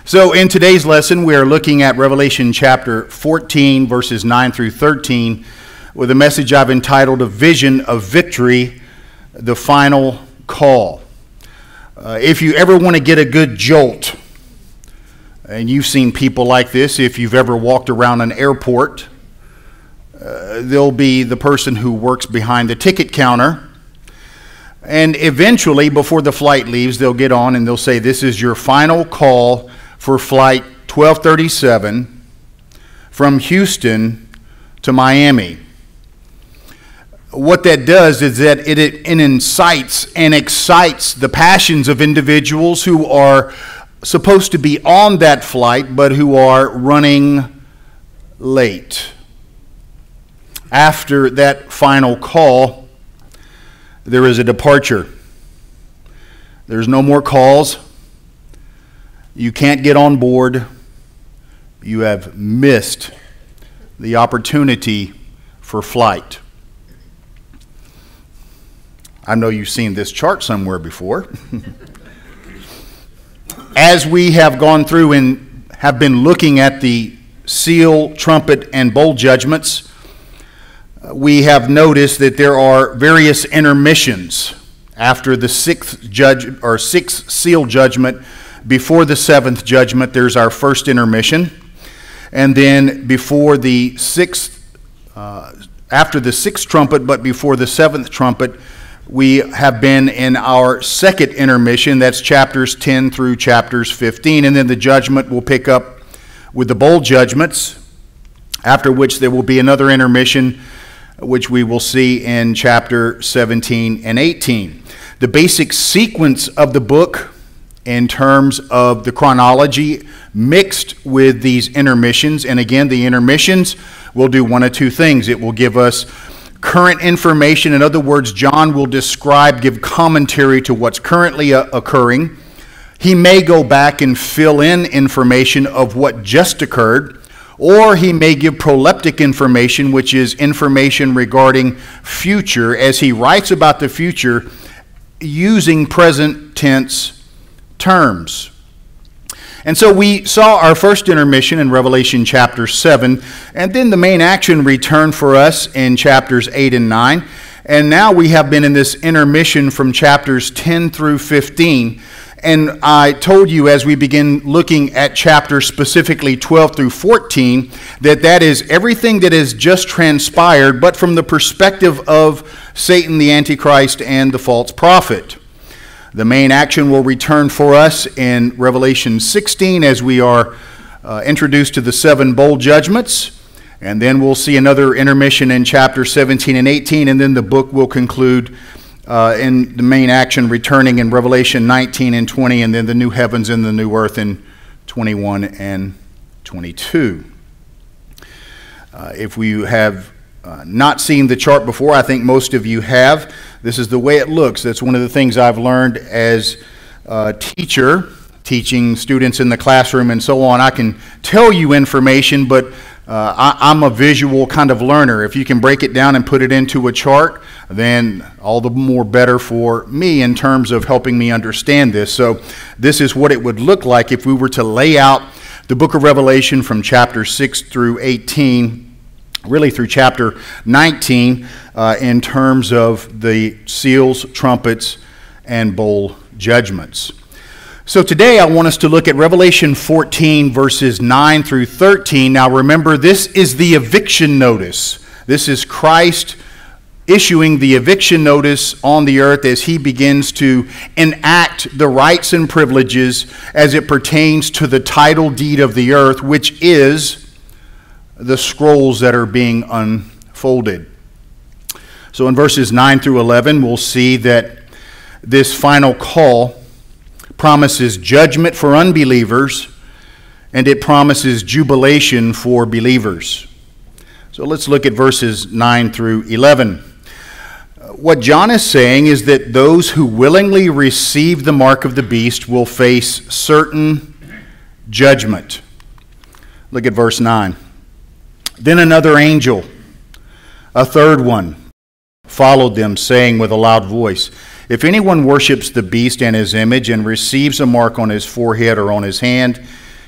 So in today's lesson, we are looking at Revelation chapter 14, verses 9 through 13, with a message I've entitled, A Vision of Victory, the Final Call. If you ever want to get a good jolt, and you've seen people like this, if you've ever walked around an airport, there'll be the person who works behind the ticket counter, and eventually, before the flight leaves, they'll get on and they'll say, this is your final call for flight 1237 from Houston to Miami. What that does is that it incites and excites the passions of individuals who are supposed to be on that flight, but who are running late. After that final call, there is a departure. There's no more calls. You can't get on board. You have missed the opportunity for flight. I know you've seen this chart somewhere before. As we have gone through and have been looking at the seal, trumpet, and bowl judgments, we have noticed that there are various intermissions after the sixth seal judgment. Before the seventh judgment, there's our first intermission, and then before the after the sixth trumpet, but before the seventh trumpet, we have been in our second intermission. That's chapters 10 through chapters 15, and then the judgment will pick up with the bowl judgments. After which there will be another intermission, which we will see in chapter 17 and 18. The basic sequence of the book in terms of the chronology mixed with these intermissions, and again, the intermissions will do one of two things. It will give us current information. In other words, John will give commentary to what's currently occurring. He may go back and fill in information of what just occurred, or he may give proleptic information, which is information regarding future, as he writes about the future using present tense terms. And so we saw our first intermission in Revelation chapter 7, and then the main action returned for us in chapters 8 and 9. And now we have been in this intermission from chapters 10 through 15. And I told you as we begin looking at chapters specifically 12 through 14, that is everything that has just transpired, but from the perspective of Satan, the Antichrist, and the false prophet. The main action will return for us in Revelation 16 as we are introduced to the seven bowl judgments. And then we'll see another intermission in chapter 17 and 18, and then the book will conclude in the main action returning in Revelation 19 and 20, and then the new heavens and the new earth in 21 and 22. If we have not seen the chart before, I think most of you have. This is the way it looks. That's one of the things I've learned as a teacher, teaching students in the classroom and so on. I can tell you information, but I'm a visual kind of learner. If you can break it down and put it into a chart, then all the more better for me in terms of helping me understand this. So this is what it would look like if we were to lay out the book of Revelation from chapter 6 through 18, really through chapter 19, in terms of the seals, trumpets, and bowl judgments. So today I want us to look at Revelation 14, verses 9 through 13. Now remember, this is the eviction notice. This is Christ issuing the eviction notice on the earth as he begins to enact the rights and privileges as it pertains to the title deed of the earth, which is the scrolls that are being unfolded. So in verses 9 through 11, we'll see that this final call promises judgment for unbelievers, and it promises jubilation for believers. So let's look at verses 9 through 11. What John is saying is that those who willingly receive the mark of the beast will face certain judgment. Look at verse 9. Then another angel, a third one, followed them, saying with a loud voice, If anyone worships the beast and his image and receives a mark on his forehead or on his hand,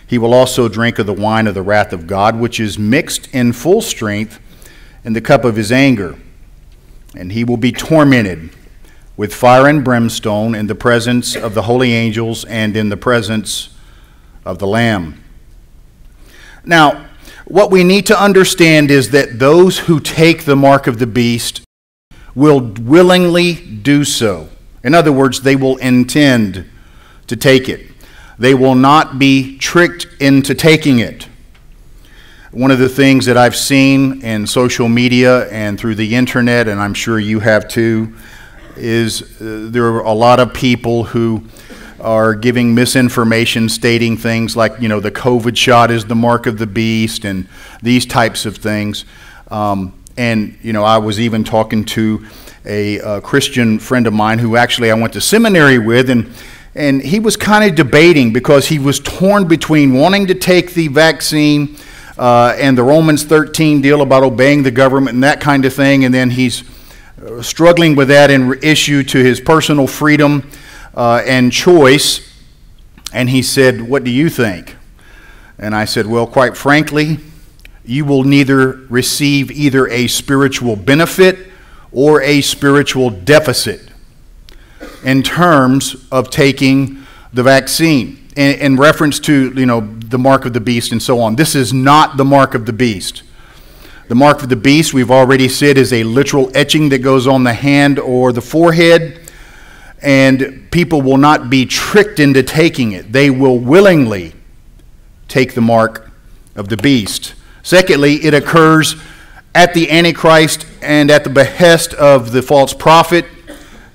He will also drink of the wine of the wrath of God, which is mixed in full strength in the cup of his anger. And he will be tormented with fire and brimstone in the presence of the holy angels and in the presence of the Lamb. Now, what we need to understand is that those who take the mark of the beast will willingly do so. In other words, they will intend to take it. They will not be tricked into taking it. One of the things that I've seen in social media and through the internet, and I'm sure you have too, is there are a lot of people who are giving misinformation, stating things like, the COVID shot is the mark of the beast and these types of things. I was even talking to a Christian friend of mine who actually I went to seminary with, and he was kind of debating because he was torn between wanting to take the vaccine and the Romans 13 deal about obeying the government and that kind of thing, and then he's struggling with that in issue to his personal freedom and choice. And he said, "What do you think?" And I said, "Well, quite frankly, you will neither receive either a spiritual benefit or a spiritual deficit in terms of taking the vaccine." In reference to, the mark of the beast and so on. This is not the mark of the beast. The mark of the beast, we've already said, is a literal etching that goes on the hand or the forehead, and people will not be tricked into taking it. They will willingly take the mark of the beast. Secondly, it occurs at the Antichrist and at the behest of the false prophet.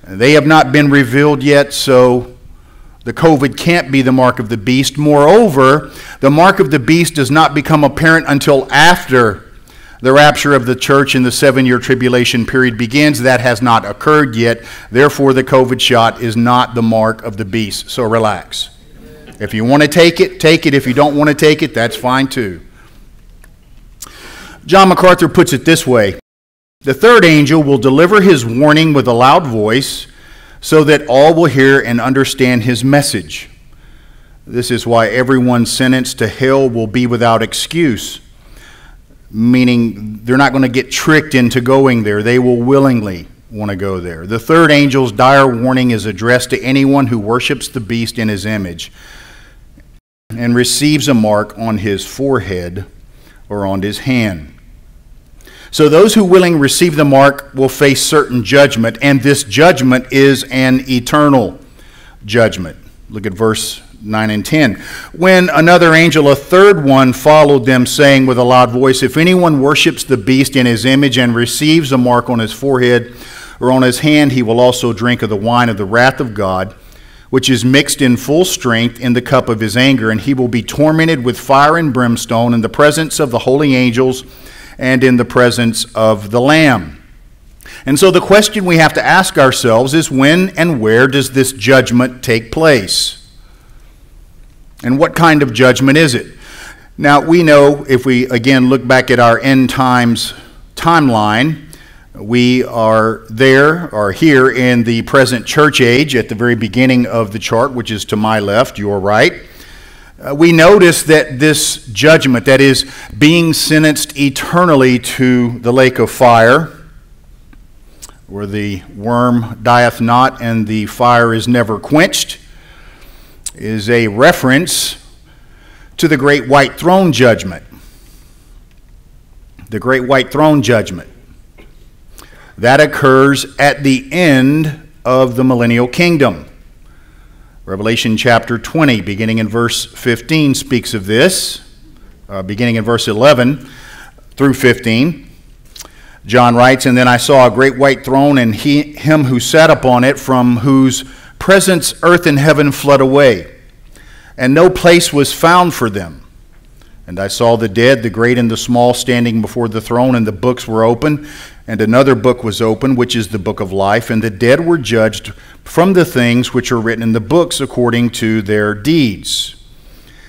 They have not been revealed yet, so the COVID can't be the mark of the beast. Moreover, the mark of the beast does not become apparent until after the rapture of the church and the 7-year tribulation period begins. That has not occurred yet. Therefore, the COVID shot is not the mark of the beast. So relax. If you want to take it, take it. If you don't want to take it, that's fine too. John MacArthur puts it this way: the third angel will deliver his warning with a loud voice so that all will hear and understand his message. This is why everyone sentenced to hell will be without excuse, meaning they're not going to get tricked into going there. They will willingly want to go there. The third angel's dire warning is addressed to anyone who worships the beast in his image and receives a mark on his forehead or on his hand. So those who willingly receive the mark will face certain judgment, and this judgment is an eternal judgment. Look at verse 9 and 10. When another angel, a third one, followed them, saying with a loud voice, "If anyone worships the beast in his image and receives a mark on his forehead or on his hand, he will also drink of the wine of the wrath of God, which is mixed in full strength in the cup of his anger, and he will be tormented with fire and brimstone in the presence of the holy angels and in the presence of the Lamb." And so the question we have to ask ourselves is, when and where does this judgment take place? And what kind of judgment is it? Now, we know, if we again look back at our end times timeline, we are here in the present church age at the very beginning of the chart, which is to my left, your right. We notice that this judgment, that is, being sentenced eternally to the lake of fire, where the worm dieth not and the fire is never quenched, is a reference to the great white throne judgment. The great white throne judgment. That occurs at the end of the millennial kingdom. Revelation chapter 20, beginning in verse 15, speaks of this. Beginning in verse 11 through 15, John writes, "And then I saw a great white throne, and him who sat upon it, from whose presence earth and heaven fled away, and no place was found for them. And I saw the dead, the great and the small, standing before the throne, and the books were open. And another book was opened, which is the book of life. And the dead were judged from the things which are written in the books according to their deeds.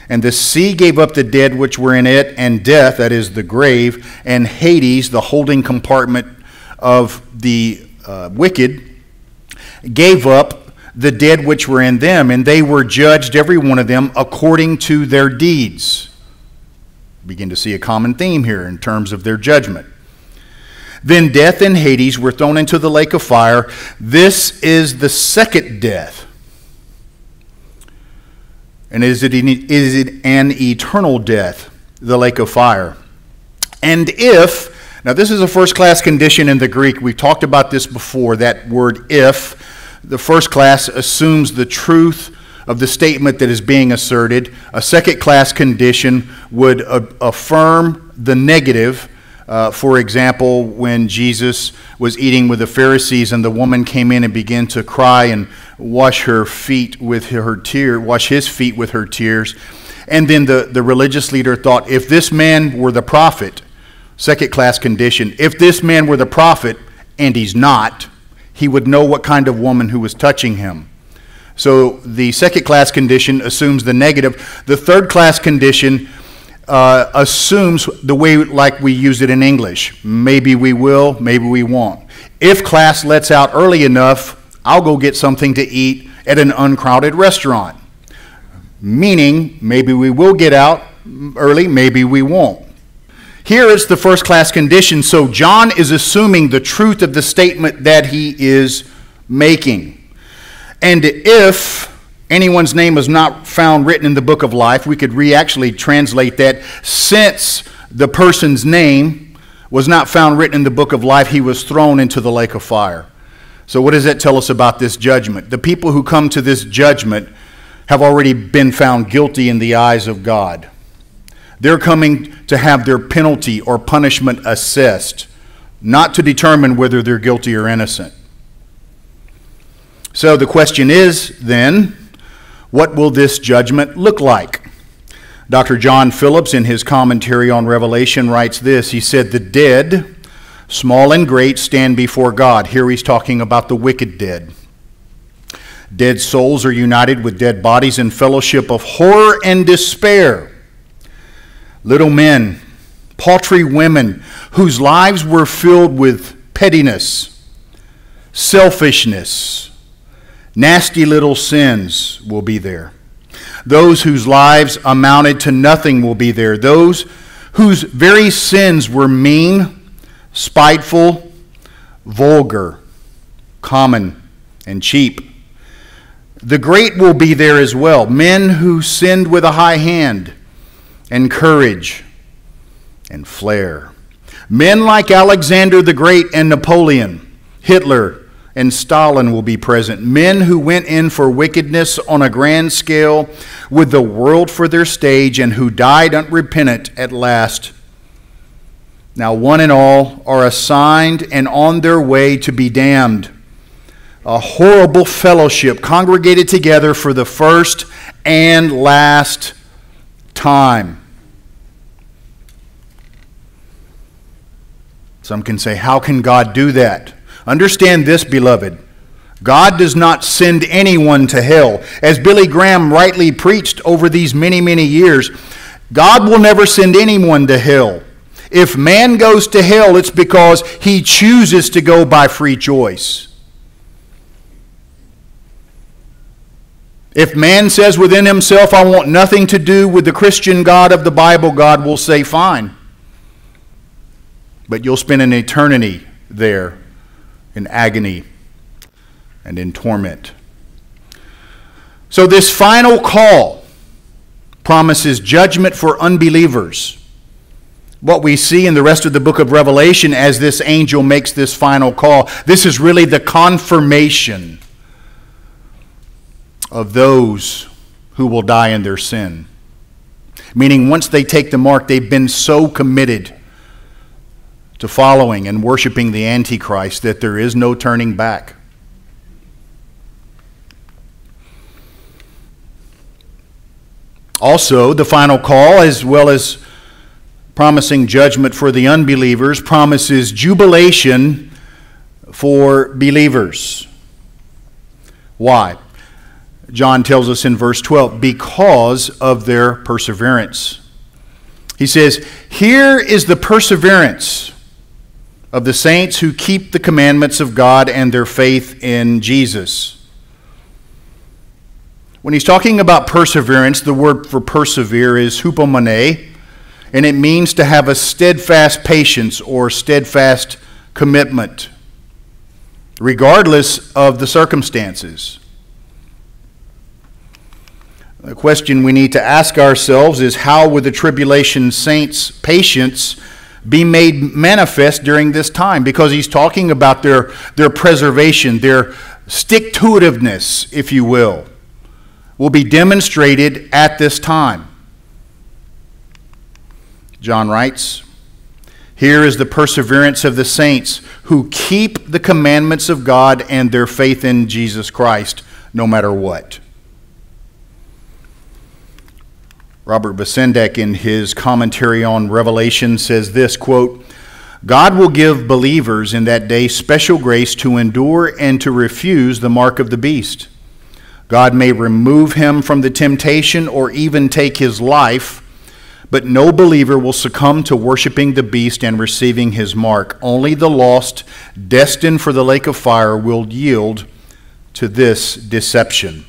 And the sea gave up the dead which were in it, and death," that is the grave, "and Hades," the holding compartment of the wicked, "gave up the dead which were in them, and they were judged, every one of them, according to their deeds. Begin to see a common theme here in terms of their judgment. Then death and Hades were thrown into the lake of fire. This is the second death. And is it an eternal death, the lake of fire? And if, now this is a first-class condition in the Greek. We've talked about this before, that word if. The first class assumes the truth of the statement that is being asserted. A second-class condition would affirm the negative. For example, when Jesus was eating with the Pharisees and the woman came in and began to cry and wash his feet with her tears. And then the religious leader thought, if this man were the prophet, second-class condition, if this man were the prophet, and he's not, he would know what kind of woman who was touching him. So the second-class condition assumes the negative. The third-class condition assumes the way like we use it in English. Maybe we will, maybe we won't. If class lets out early enough, I'll go get something to eat at an uncrowded restaurant. Meaning, maybe we will get out early, maybe we won't. Here it's the first-class condition, so John is assuming the truth of the statement that he is making. And if anyone's name is not found written in the book of life, we could actually translate that, since the person's name was not found written in the book of life, he was thrown into the lake of fire. So what does that tell us about this judgment? The people who come to this judgment have already been found guilty in the eyes of God. They're coming to have their penalty or punishment assessed, not to determine whether they're guilty or innocent. So the question is then, what will this judgment look like? Dr. John Phillips, in his commentary on Revelation, writes this. He said, the dead, small and great, stand before God. Here he's talking about the wicked dead. Dead souls are united with dead bodies in fellowship of horror and despair. Little men, paltry women, whose lives were filled with pettiness, selfishness, nasty little sins will be there. Those whose lives amounted to nothing will be there. Those whose very sins were mean, spiteful, vulgar, common, and cheap. The great will be there as well. Men who sinned with a high hand and courage and flair. Men like Alexander the Great and Napoleon, Hitler, and Stalin will be present. Men who went in for wickedness on a grand scale with the world for their stage and who died unrepentant at last. Now one and all are assigned and on their way to be damned. A horrible fellowship congregated together for the first and last time. Some can say, how can God do that? Understand this, beloved. God does not send anyone to hell. As Billy Graham rightly preached over these many, many years, God will never send anyone to hell. If man goes to hell, it's because he chooses to go by free choice. If man says within himself, I want nothing to do with the Christian God of the Bible, God will say, fine. But you'll spend an eternity there in agony and in torment. So this final call promises judgment for unbelievers. What we see in the rest of the book of Revelation as this angel makes this final call, this is really the confirmation of those who will die in their sin. Meaning once they take the mark, they've been so committed to following and worshiping the Antichrist that there is no turning back. Also, the final call, as well as promising judgment for the unbelievers, promises jubilation for believers. Why? John tells us in verse 12, because of their perseverance. He says, here is the perseverance of the saints who keep the commandments of God and their faith in Jesus. When he's talking about perseverance, the word for persevere is hupomone, and it means to have a steadfast patience or steadfast commitment, regardless of the circumstances. The question we need to ask ourselves is, how would the tribulation saints' patience be made manifest during this time? Because he's talking about their preservation, their stick-to-itiveness, if you will be demonstrated at this time. John writes, "Here is the perseverance of the saints who keep the commandments of God and their faith in Jesus Christ, no matter what." Robert Basendek, in his commentary on Revelation, says this, quote, "God will give believers in that day special grace to endure and to refuse the mark of the beast. God may remove him from the temptation or even take his life, but no believer will succumb to worshiping the beast and receiving his mark. Only the lost, destined for the lake of fire, will yield to this deception."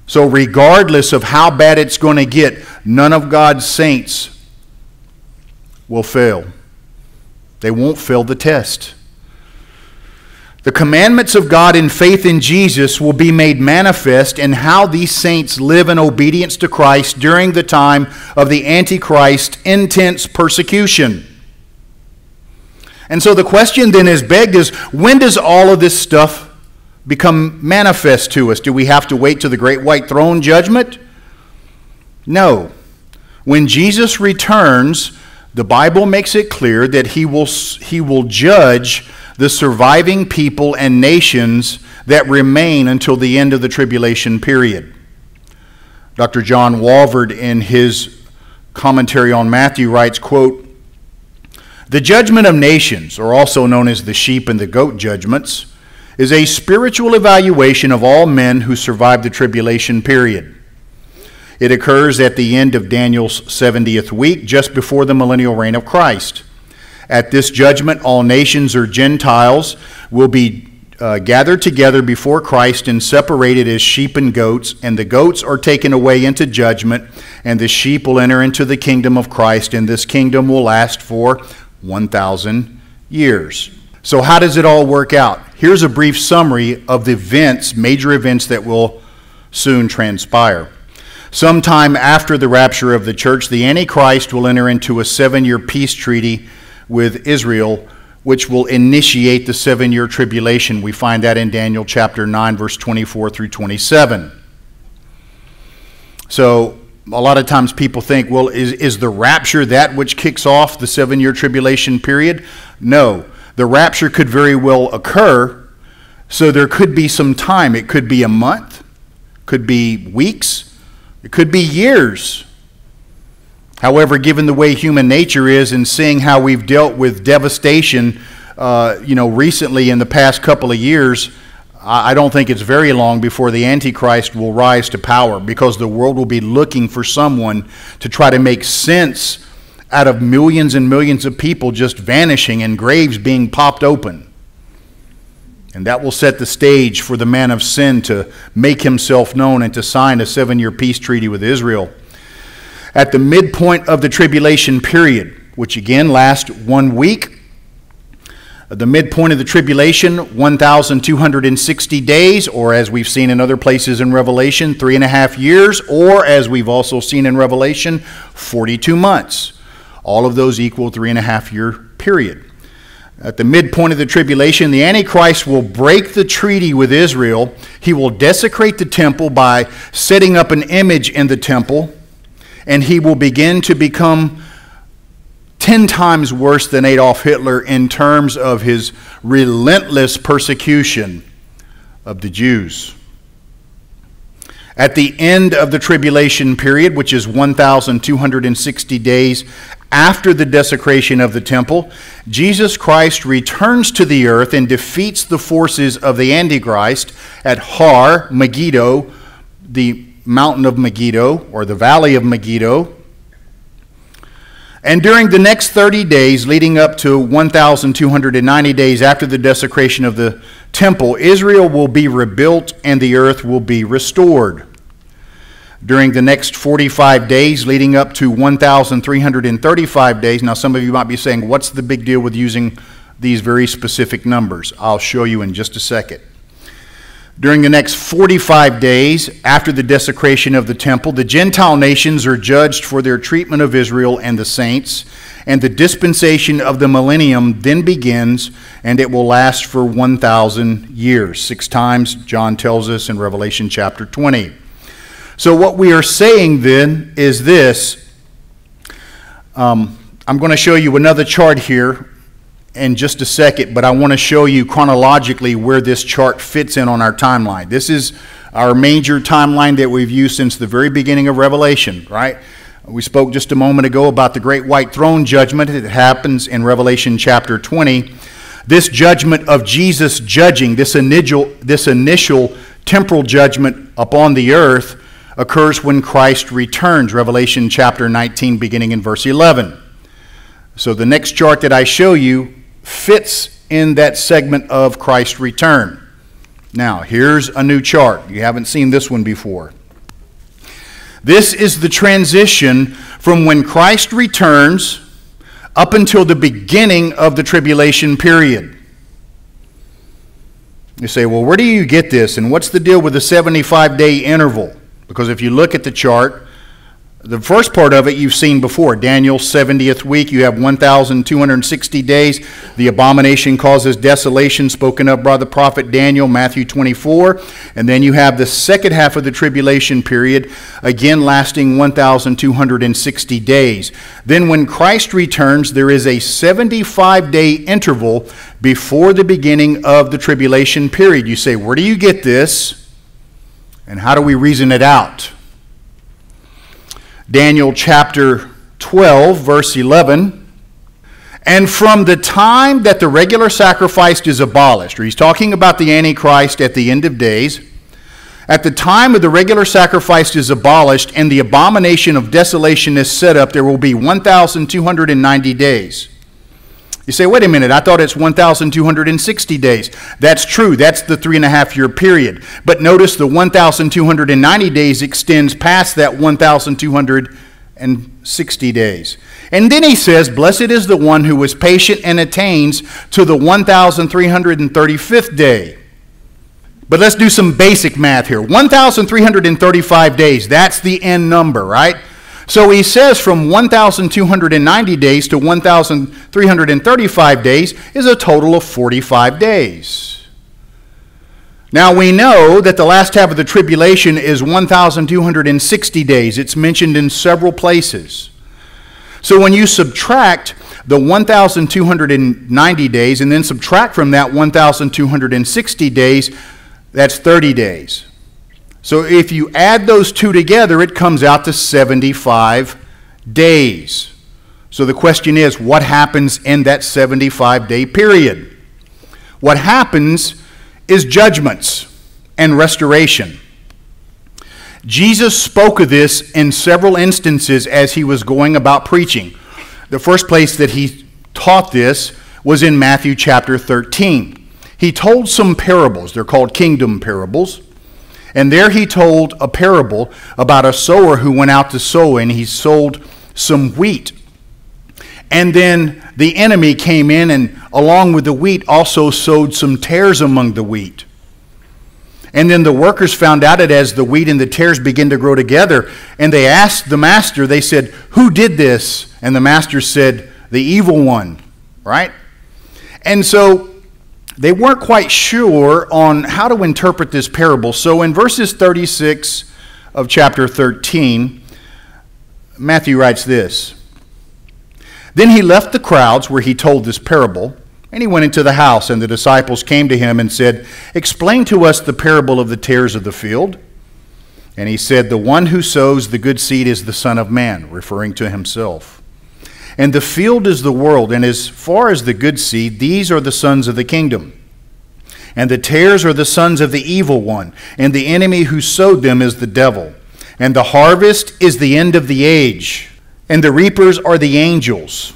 So regardless of how bad it's going to get, none of God's saints will fail. They won't fail the test. The commandments of God in faith in Jesus will be made manifest in how these saints live in obedience to Christ during the time of the Antichrist intense persecution. And so the question then is begged is, when does all of this stuff become manifest to us? Do we have to wait to the great white throne judgment? No. When Jesus returns, the Bible makes it clear that he will judge the surviving people and nations that remain until the end of the tribulation period. Dr. John Walvoord, in his commentary on Matthew, writes, quote, "The judgment of nations, or also known as the sheep and the goat judgments, is a spiritual evaluation of all men who survive the tribulation period. It occurs at the end of Daniel's 70th week, just before the millennial reign of Christ. At this judgment, all nations or Gentiles will be gathered together before Christ and separated as sheep and goats, and the goats are taken away into judgment, and the sheep will enter into the kingdom of Christ, and this kingdom will last for 1,000 years. So how does it all work out? Here's a brief summary of the events, major events that will soon transpire. Sometime after the rapture of the church, the Antichrist will enter into a 7-year peace treaty with Israel, which will initiate the 7-year tribulation. We find that in Daniel chapter 9, verse 24 through 27. So a lot of times people think, well, is the rapture that which kicks off the 7-year tribulation period? No. The rapture could very well occur, so there could be some time. It could be a month, could be weeks, it could be years. However, given the way human nature is and seeing how we've dealt with devastation, recently in the past couple of years, I don't think it's very long before the Antichrist will rise to power, because the world will be looking for someone to try to make sense out of millions and millions of people just vanishing and graves being popped open. And that will set the stage for the man of sin to make himself known and to sign a 7-year peace treaty with Israel. At the midpoint of the tribulation period, which again lasts 1 week, at the midpoint of the tribulation, 1,260 days, or as we've seen in other places in Revelation, 3.5 years, or as we've also seen in Revelation, 42 months. All of those equal 3.5-year period. At the midpoint of the tribulation, the Antichrist will break the treaty with Israel. He will desecrate the temple by setting up an image in the temple, and he will begin to become 10 times worse than Adolf Hitler in terms of his relentless persecution of the Jews. At the end of the tribulation period, which is 1,260 days after the desecration of the temple, Jesus Christ returns to the earth and defeats the forces of the Antichrist at Har Megiddo, the mountain of Megiddo, or the valley of Megiddo. And during the next 30 days, leading up to 1,290 days after the desecration of the temple, Israel will be rebuilt and the earth will be restored. During the next 45 days leading up to 1,335 days. Now some of you might be saying, what's the big deal with using these very specific numbers? I'll show you in just a second. During the next 45 days after the desecration of the temple, the Gentile nations are judged for their treatment of Israel and the saints, and the dispensation of the millennium then begins, and it will last for 1,000 years. 6 times John tells us in Revelation chapter 20. So what we are saying then is this. I'm going to show you another chart here in just a second, but I want to show you chronologically where this chart fits in on our timeline. This is our major timeline that we've used since the very beginning of Revelation, right? We spoke just a moment ago about the great white throne judgment that happens in Revelation chapter 20. This judgment of Jesus judging, this initial temporal judgment upon the earth, occurs when Christ returns, Revelation chapter 19, beginning in verse 11. So the next chart that I show you fits in that segment of Christ's return. Now, here's a new chart. You haven't seen this one before. This is the transition from when Christ returns up until the beginning of the tribulation period. You say, well, where do you get this? And what's the deal with the 75-day interval? Because if you look at the chart, the first part of it you've seen before. Daniel's 70th week, you have 1,260 days. The abomination causes desolation, spoken of by the prophet Daniel, Matthew 24. And then you have the second half of the tribulation period, again lasting 1,260 days. Then when Christ returns, there is a 75-day interval before the beginning of the tribulation period. You say, where do you get this? And how do we reason it out? Daniel chapter 12, verse 11. And from the time that the regular sacrifice is abolished, or he's talking about the Antichrist at the end of days, at the time of the regular sacrifice is abolished and the abomination of desolation is set up, there will be 1,290 days. You say, wait a minute, I thought it's 1,260 days. That's true. That's the 3.5-year period. But notice the 1,290 days extends past that 1,260 days. And then he says, blessed is the one who is patient and attains to the 1,335th day. But let's do some basic math here. 1,335 days, that's the end number, right? So he says from 1,290 days to 1,335 days is a total of 45 days. Now we know that the last half of the tribulation is 1,260 days. It's mentioned in several places. So when you subtract the 1,290 days and then subtract from that 1,260 days, that's 30 days. So if you add those two together, it comes out to 75 days. So the question is, what happens in that 75-day period? What happens is judgments and restoration. Jesus spoke of this in several instances as he was going about preaching. The first place that he taught this was in Matthew chapter 13. He told some parables. They're called kingdom parables. And there he told a parable about a sower who went out to sow, and he sowed some wheat. And then the enemy came in and along with the wheat also sowed some tares among the wheat. And then the workers found out it as the wheat and the tares began to grow together. And they asked the master, they said, who did this? And the master said, the evil one, right? And so they weren't quite sure on how to interpret this parable. So in verses 36 of chapter 13, Matthew writes this. Then he left the crowds where he told this parable, and he went into the house, and the disciples came to him and said, explain to us the parable of the tares of the field. And he said, the one who sows the good seed is the Son of Man, referring to himself. And the field is the world, and as far as the good seed, these are the sons of the kingdom. And the tares are the sons of the evil one, and the enemy who sowed them is the devil. And the harvest is the end of the age, and the reapers are the angels.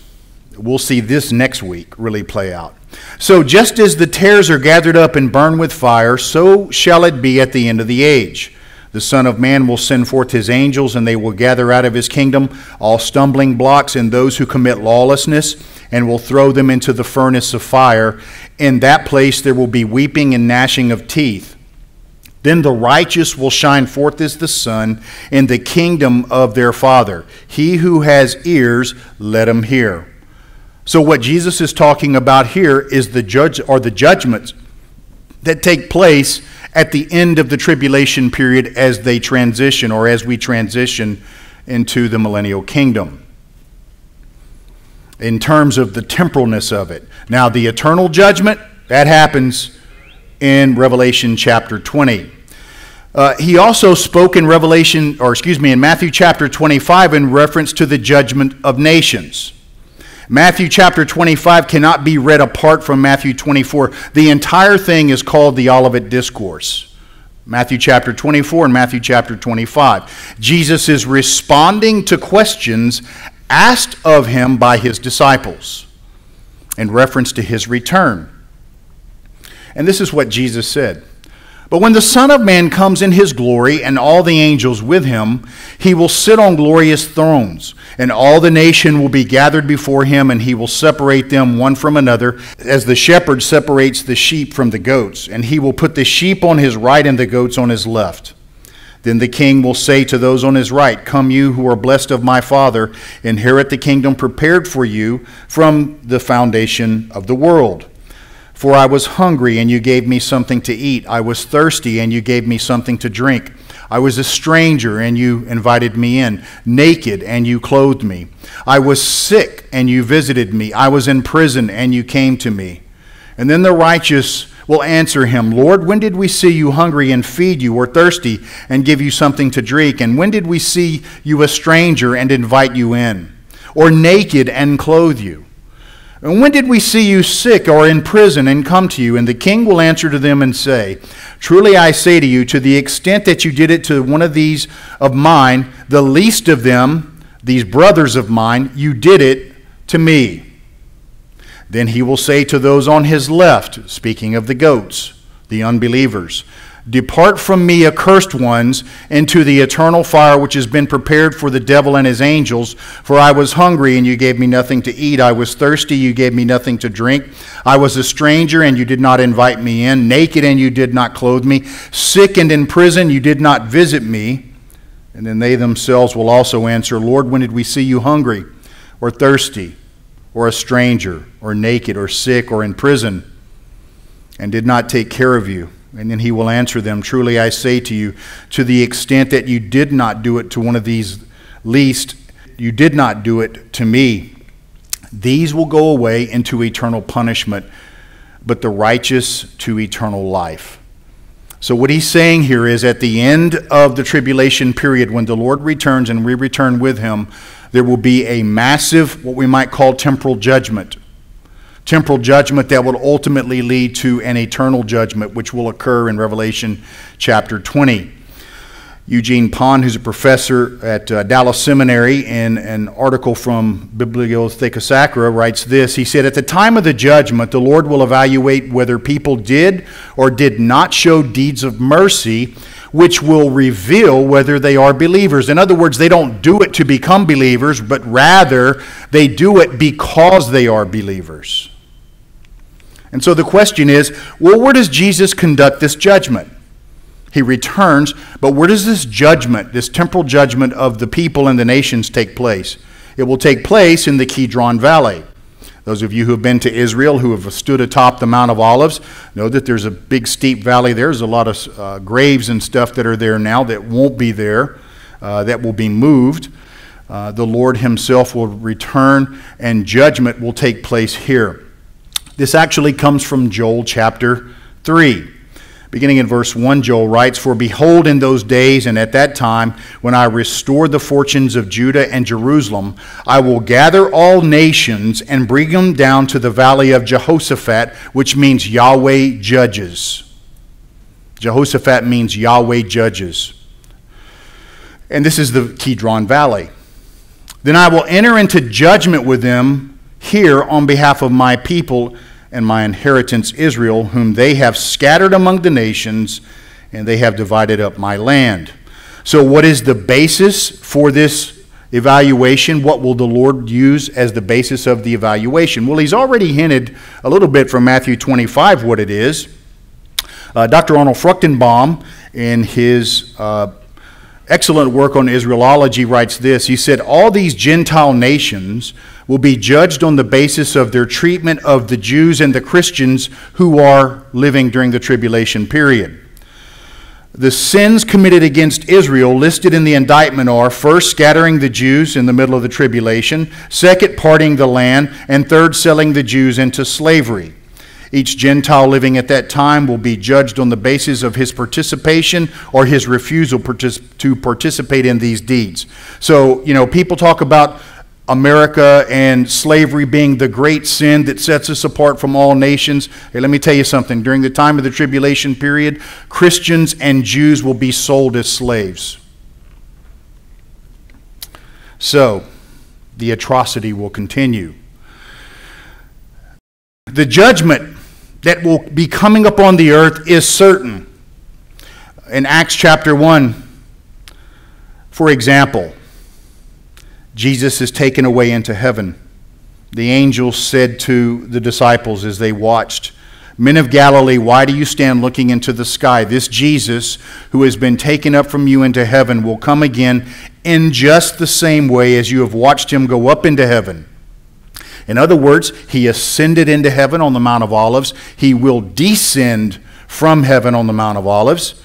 We'll see this next week really play out. So just as the tares are gathered up and burned with fire, so shall it be at the end of the age. The Son of Man will send forth his angels, and they will gather out of his kingdom all stumbling blocks and those who commit lawlessness, and will throw them into the furnace of fire. In that place there will be weeping and gnashing of teeth. Then the righteous will shine forth as the sun in the kingdom of their Father. He who has ears, let him hear. So what Jesus is talking about here is the judgments that take place at the end of the tribulation period as they transition, or as we transition into the millennial kingdom, in terms of the temporalness of it. Now, the eternal judgment, that happens in Revelation chapter 20. He also spoke in in Matthew chapter 25 in reference to the judgment of nations. Matthew chapter 25 cannot be read apart from Matthew 24. The entire thing is called the Olivet Discourse. Matthew chapter 24 and Matthew chapter 25. Jesus is responding to questions asked of him by his disciples in reference to his return. And this is what Jesus said. But when the Son of Man comes in his glory and all the angels with him, he will sit on glorious thrones, and all the nation will be gathered before him, and he will separate them one from another, as the shepherd separates the sheep from the goats. And he will put the sheep on his right and the goats on his left. Then the king will say to those on his right, "Come, you who are blessed of my Father, inherit the kingdom prepared for you from the foundation of the world. For I was hungry, and you gave me something to eat. I was thirsty, and you gave me something to drink. I was a stranger, and you invited me in. Naked, and you clothed me. I was sick, and you visited me. I was in prison, and you came to me." And then the righteous will answer him, "Lord, when did we see you hungry and feed you, or thirsty and give you something to drink? And when did we see you a stranger and invite you in, or naked and clothe you? And when did we see you sick or in prison and come to you?" And the king will answer to them and say, "Truly I say to you, to the extent that you did it to one of these of mine, the least of them, these brothers of mine, you did it to me." Then he will say to those on his left, speaking of the goats, the unbelievers, "Depart from me, accursed ones, into the eternal fire which has been prepared for the devil and his angels. For I was hungry, and you gave me nothing to eat. I was thirsty, you gave me nothing to drink. I was a stranger, and you did not invite me in. Naked, and you did not clothe me. Sick and in prison, you did not visit me." And then they themselves will also answer, "Lord, when did we see you hungry, or thirsty, or a stranger, or naked, or sick, or in prison, and did not take care of you?" And then he will answer them, "Truly I say to you, to the extent that you did not do it to one of these least, you did not do it to me. These will go away into eternal punishment, but the righteous to eternal life." So what he's saying here is, at the end of the tribulation period, when the Lord returns and we return with him, there will be a massive, what we might call temporal judgment. Temporal judgment that will ultimately lead to an eternal judgment, which will occur in Revelation chapter 20. Eugene Pond, who's a professor at Dallas Seminary, in an article from Bibliotheca Sacra, writes this. He said, "At the time of the judgment, the Lord will evaluate whether people did or did not show deeds of mercy, which will reveal whether they are believers." In other words, they don't do it to become believers, but rather they do it because they are believers. And so the question is, well, where does Jesus conduct this judgment? He returns, but where does this judgment, this temporal judgment of the people and the nations take place? It will take place in the Kidron Valley. Those of you who have been to Israel, who have stood atop the Mount of Olives, know that there's a big steep valley there. There's a lot of graves and stuff that are there now that won't be there, that will be moved. The Lord himself will return, and judgment will take place here. This actually comes from Joel chapter 3. Beginning in verse 1, Joel writes, "For behold, in those days and at that time, when I restore the fortunes of Judah and Jerusalem, I will gather all nations and bring them down to the valley of Jehoshaphat," which means Yahweh judges. Jehoshaphat means Yahweh judges. And this is the Kidron Valley. "Then I will enter into judgment with them here on behalf of my people and my inheritance Israel, whom they have scattered among the nations, and they have divided up my land. So what is the basis for this evaluation? What will the Lord use as the basis of the evaluation? Well, he's already hinted a little bit from Matthew 25 what it is. Dr. Arnold Fruchtenbaum, in his excellent work on Israelology, writes this. He said, all these Gentile nations will be judged on the basis of their treatment of the Jews and the Christians who are living during the tribulation period. The sins committed against Israel listed in the indictment are, first, scattering the Jews in the middle of the tribulation, second, parting the land, and third, selling the Jews into slavery. Each Gentile living at that time will be judged on the basis of his participation or his refusal to participate in these deeds. So, people talk about America and slavery being the great sin that sets us apart from all nations. Hey, let me tell you something. During the time of the tribulation period, Christians and Jews will be sold as slaves. So, the atrocity will continue. The judgment that will be coming upon the earth is certain. In Acts chapter 1, for example, Jesus is taken away into heaven. The angel said to the disciples as they watched, Men of Galilee, why do you stand looking into the sky? This Jesus, who has been taken up from you into heaven, will come again in just the same way as you have watched him go up into heaven. In other words, he ascended into heaven on the Mount of Olives. He will descend from heaven on the Mount of Olives.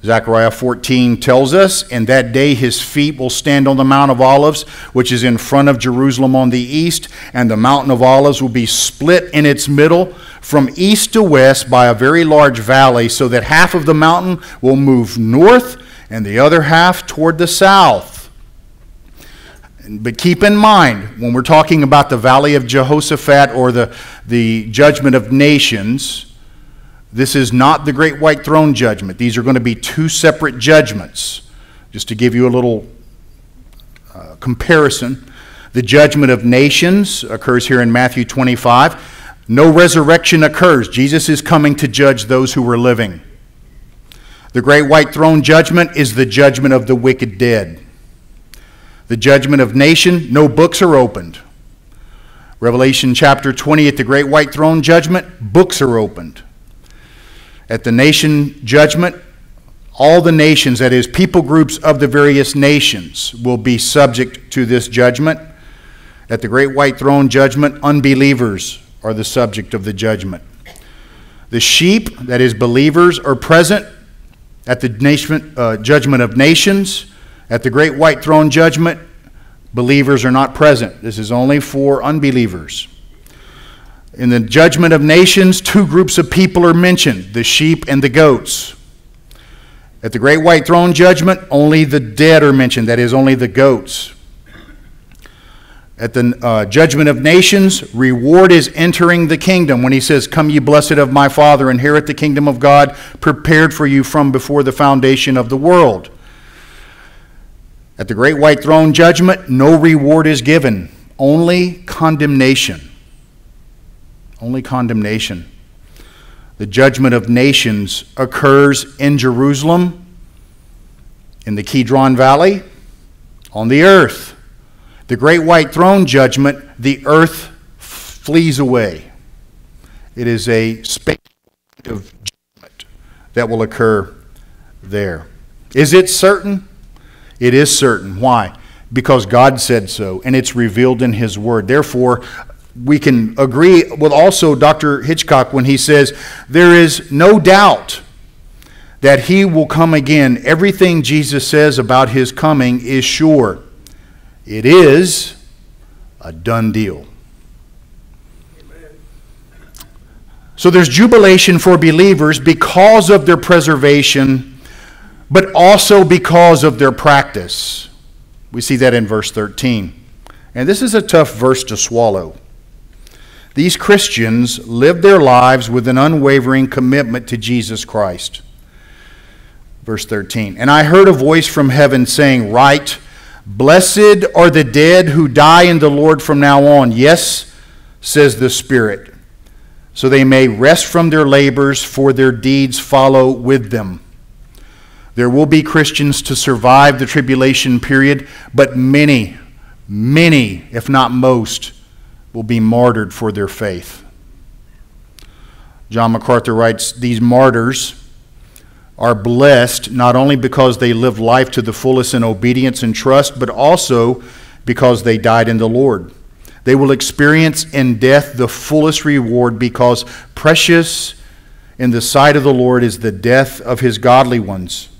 Zechariah 14 tells us, in that day his feet will stand on the Mount of Olives, which is in front of Jerusalem on the east, and the Mountain of Olives will be split in its middle from east to west by a very large valley, so that half of the mountain will move north and the other half toward the south. But keep in mind, when we're talking about the Valley of Jehoshaphat or the judgment of nations, this is not the great white throne judgment. These are going to be two separate judgments. Just to give you a little comparison, the judgment of nations occurs here in Matthew 25. No resurrection occurs. Jesus is coming to judge those who were living. The great white throne judgment is the judgment of the wicked dead. The judgment of nation, no books are opened. Revelation chapter 20, at the great white throne judgment, books are opened. At the nation judgment, all the nations, that is, people groups of the various nations, will be subject to this judgment. At the great white throne judgment, unbelievers are the subject of the judgment. The sheep, that is, believers, are present at the judgment of nations. At the great white throne judgment, believers are not present. This is only for unbelievers. In the judgment of nations, two groups of people are mentioned, the sheep and the goats. At the great white throne judgment, only the dead are mentioned, that is, only the goats. At the judgment of nations, reward is entering the kingdom. When he says, Come ye blessed of my Father, inherit the kingdom of God, prepared for you from before the foundation of the world. At the great white throne judgment, no reward is given, only condemnation. Only condemnation. The judgment of nations occurs in Jerusalem, in the Kidron Valley, on the earth. The great white throne judgment, the earth flees away. It is a space of judgment that will occur there. Is it certain? It is certain. Why? Because God said so, and it's revealed in his word. Therefore, we can agree with also Dr. Hitchcock when he says, there is no doubt that he will come again. Everything Jesus says about his coming is sure. It is a done deal. Amen. So there's jubilation for believers because of their preservation, but also because of their practice. We see that in verse 13. And this is a tough verse to swallow. These Christians live their lives with an unwavering commitment to Jesus Christ. Verse 13. And I heard a voice from heaven saying, Write, blessed are the dead who die in the Lord from now on. Yes, says the Spirit, so they may rest from their labors, for their deeds follow with them. There will be Christians to survive the tribulation period, but many, if not most, will be martyred for their faith. John MacArthur writes, these martyrs are blessed not only because they lived life to the fullest in obedience and trust, but also because they died in the Lord. They will experience in death the fullest reward, because precious in the sight of the Lord is the death of his godly ones.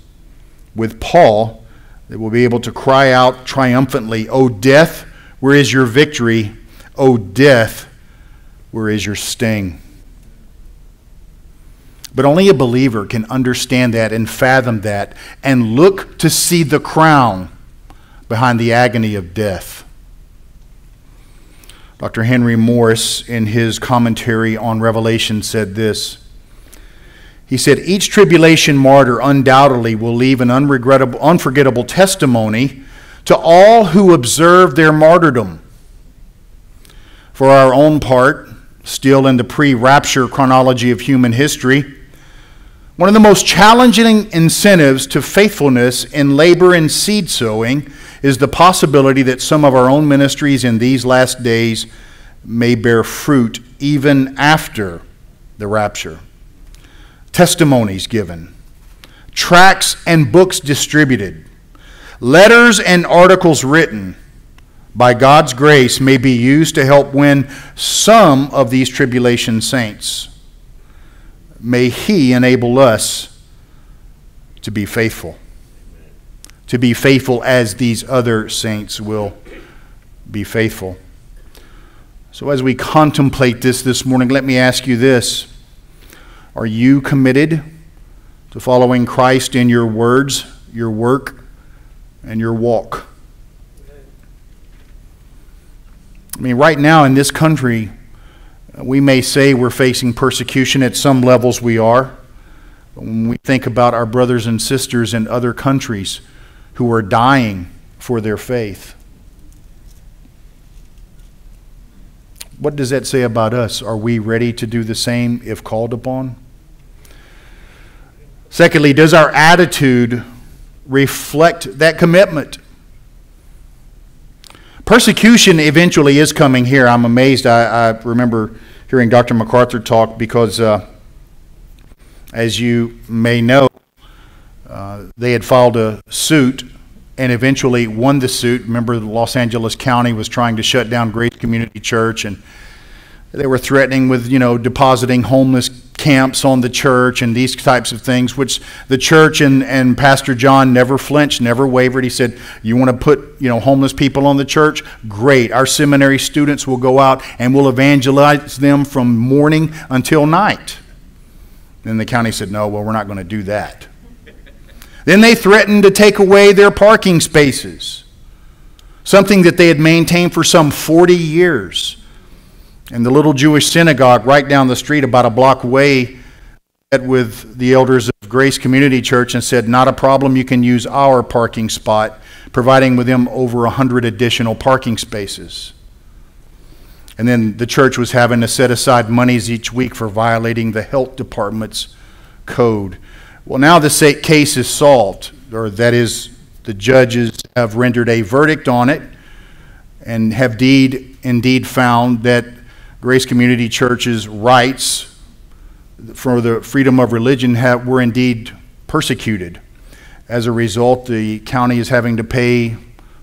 With Paul, they will be able to cry out triumphantly, O death, where is your victory? O death, where is your sting? But only a believer can understand that and fathom that and look to see the crown behind the agony of death. Dr. Henry Morris, in his commentary on Revelation, said this. He said, each tribulation martyr undoubtedly will leave an unforgettable testimony to all who observe their martyrdom. For our own part, still in the pre-rapture chronology of human history, one of the most challenging incentives to faithfulness in labor and seed sowing is the possibility that some of our own ministries in these last days may bear fruit even after the rapture. Testimonies given, tracts and books distributed, letters and articles written by God's grace may be used to help win some of these tribulation saints. May He enable us to be faithful as these other saints will be faithful. So as we contemplate this morning, let me ask you this. Are you committed to following Christ in your words, your work, and your walk? I mean, right now in this country, we may say we're facing persecution. At some levels we are. But when we think about our brothers and sisters in other countries who are dying for their faith, what does that say about us? Are we ready to do the same if called upon? Secondly, does our attitude reflect that commitment? Persecution eventually is coming here. I'm amazed. I remember hearing Dr. MacArthur talk because, as you may know, they had filed a suit and eventually won the suit. Remember, Los Angeles County was trying to shut down Grace Community Church, and they were threatening with, depositing homeless camps on the church and these types of things, which the church and Pastor John never flinched, never wavered. He said, you want to put, homeless people on the church? Great. Our seminary students will go out and we'll evangelize them from morning until night. And the county said, no, well, we're not going to do that. Then they threatened to take away their parking spaces, something that they had maintained for some 40 years. And the little Jewish synagogue right down the street, about a block away, met with the elders of Grace Community Church and said, not a problem, you can use our parking spot, providing with them over 100 additional parking spaces. And then the church was having to set aside monies each week for violating the health department's code. Well, now the case is solved, or that is, the judges have rendered a verdict on it and have indeed found that Grace Community Church's rights for the freedom of religion were indeed persecuted. As a result, the county is having to pay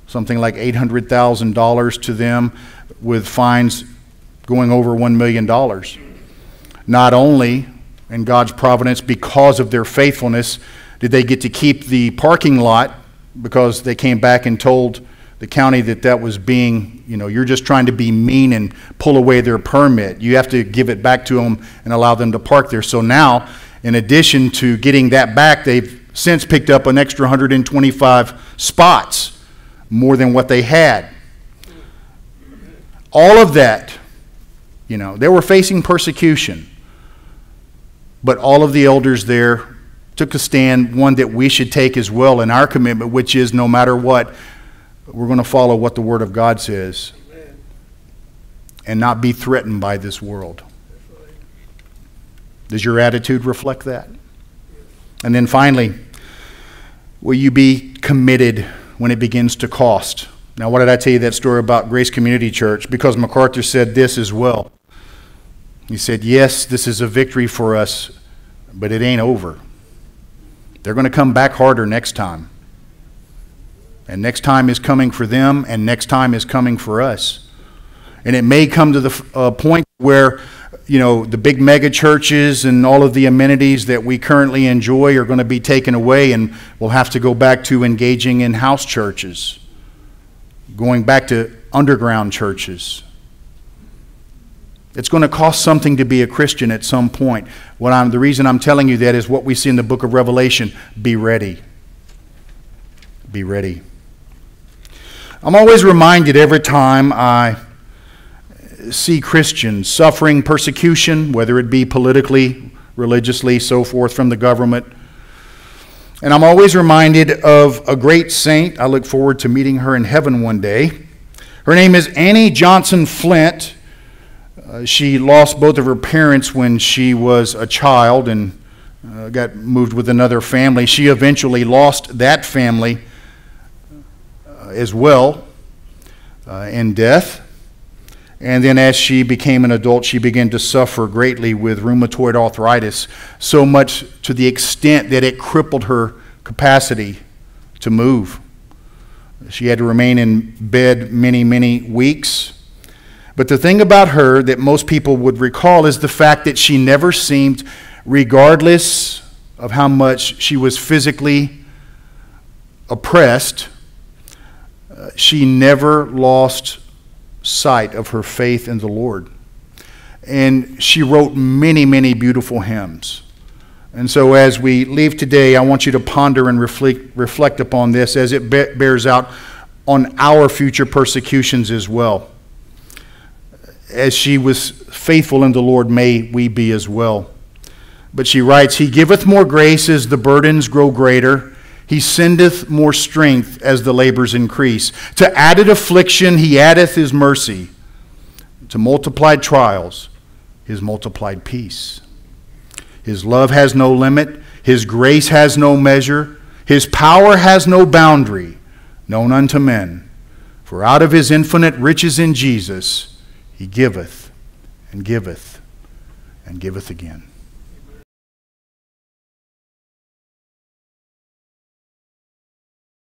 something like $800,000 to them, with fines going over $1 million. Not only, in God's providence, because of their faithfulness, did they get to keep the parking lot, because they came back and told the county that was being, you're just trying to be mean and pull away their permit. You have to give it back to them and allow them to park there. So now, in addition to getting that back, they've since picked up an extra 125 spots, more than what they had. All of that, they were facing persecution. But all of the elders there took a stand, one that we should take as well in our commitment, which is no matter what, we're going to follow what the Word of God says. and not be threatened by this world. Does your attitude reflect that? And then finally, will you be committed when it begins to cost? Now, why did I tell you that story about Grace Community Church? Because MacArthur said this as well. He said, yes, this is a victory for us, but it ain't over. They're going to come back harder next time. And next time is coming for them, and next time is coming for us. And it may come to the point where, you know, the big mega churches and all of the amenities that we currently enjoy are going to be taken away, and we'll have to go back to engaging in house churches, going back to underground churches. It's going to cost something to be a Christian at some point. The reason I'm telling you that is what we see in the book of Revelation. Be ready. Be ready. I'm always reminded every time I see Christians suffering persecution, whether it be politically, religiously, so forth, from the government. And I'm always reminded of a great saint. I look forward to meeting her in heaven one day. Her name is Annie Johnson Flint. She lost both of her parents when she was a child and got moved with another family. She eventually lost that family as well in death. And then as she became an adult, she began to suffer greatly with rheumatoid arthritis, so much to the extent that it crippled her capacity to move. She had to remain in bed many, many weeks. But the thing about her that most people would recall is the fact that she never seemed, regardless of how much she was physically oppressed, she never lost sight of her faith in the Lord. And she wrote many, many beautiful hymns. And so as we leave today, I want you to ponder and reflect upon this as it bears out on our future persecutions as well. As she was faithful in the Lord, may we be as well. But she writes, He giveth more grace as the burdens grow greater. He sendeth more strength as the labors increase. To added affliction he addeth his mercy. To multiplied trials his multiplied peace. His love has no limit. His grace has no measure. His power has no boundary known unto men. For out of his infinite riches in Jesus he giveth and giveth and giveth again.